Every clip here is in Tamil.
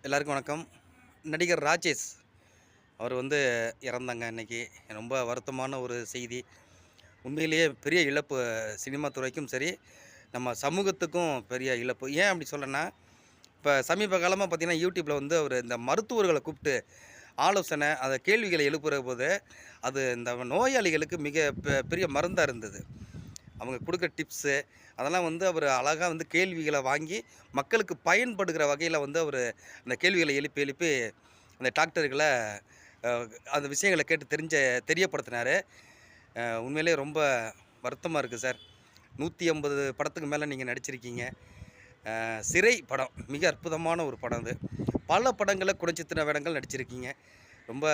எல்லாருக்கும் வணக்கம். நடிகர் ராஜேஷ் அவர் வந்து இறந்தாங்க இன்னைக்கு. ரொம்ப வருத்தமான ஒரு செய்தி. உண்மையிலேயே பெரிய இழப்பு சினிமா துறைக்கும் சரி, நம்ம சமூகத்துக்கும் பெரிய இழப்பு. ஏன் அப்படி சொல்றேன்னா, இப்ப சமீப காலமா பார்த்தீங்கன்னா, YouTubeல வந்து அவரு இந்த மருத்துவர்கள கூப்ட்டு ஆலோசனை, அந்த கேள்விகள எழுப்புறபோது, அது இந்த நோயாளிகளுக்கு மிக பெரிய மருந்தா இருந்தது. அவங்க குடுக்குற டிப்ஸு, அதெல்லாம் வந்து அவரு அழகா வந்து கேள்விகள வாங்கி, மக்களுக்கு பயன்படுகிற வகையில வந்து அவரு அந்த கேள்விகள எழுப்பி எழுப்பி அந்த டாக்டர்கள அ அந்த விஷயங்கள கேட்டு தெரியப்படுத்தினாரு. உண்மையிலேயே ரொம்ப வருத்தமா இருக்கு சார். 150 படத்துக்கு மேல நீங்க நடிச்சிருக்கீங்க. சிறை படம் மிக அற்புதமான ஒரு படம் அது. பல படங்கள்ல குணச்சித்திர வேடங்கள் நடிச்சிருக்கீங்க. ரொம்ப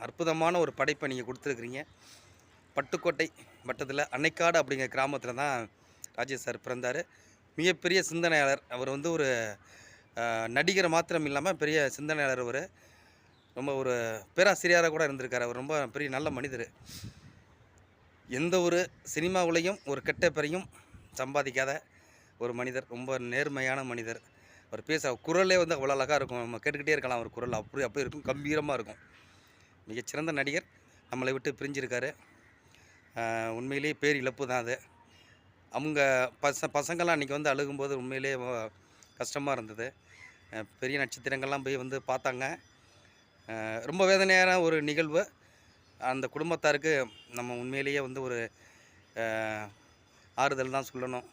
அற்புதமான ஒரு படைப்ப நீங்க குடுத்துருக்கிறீங்க. பட்டுக்கோட்டை வட்டத்தில அன்னைக்காடு அப்படிங்கிற கிராமத்தில தான் ராஜேஷ் சார் பிறந்தாரு. மிகப்பெரிய சிந்தனையாளர். அவர் வந்து ஒரு நடிகர் மாத்திரம் இல்லாம பெரிய சிந்தனையாளர் அவரு. ரொம்ப ஒரு பேராசிரியரா கூட இருந்திருக்காரு. அவர் ரொம்ப பெரிய நல்ல மனிதரு. எந்த ஒரு சினிமாவுலயும் ஒரு கெட்ட பெயரையும் சம்பாதிக்காத ஒரு மனிதர். ரொம்ப நேர்மையான மனிதர். அவர் குரலே வந்து அவ்வளோ அழகா இருக்கும். நம்ம கேட்டுக்கிட்டே இருக்கலாம் அவர் குரல். அப்படி அப்படி இருக்கும். கம்பீரமா இருக்கும். மிகச்சிறந்த நடிகர். நம்மளை விட்டு பிரிஞ்சிருக்காரு. உண்மையிலேயே பேர் இழப்பு தான் அது. அவங்க பசங்கள்லாம் அன்றைக்கி வந்து அழுகும்போது உண்மையிலேயே கஷ்டமா இருந்தது. பெரிய நட்சத்திரங்கள்லாம் போய் வந்து பார்த்தாங்க. ரொம்ப வேதனையான ஒரு நிகழ்வு. அந்த குடும்பத்தாருக்கு நம்ம உண்மையிலேயே வந்து ஒரு ஆறுதல் தான் சொல்லணும்.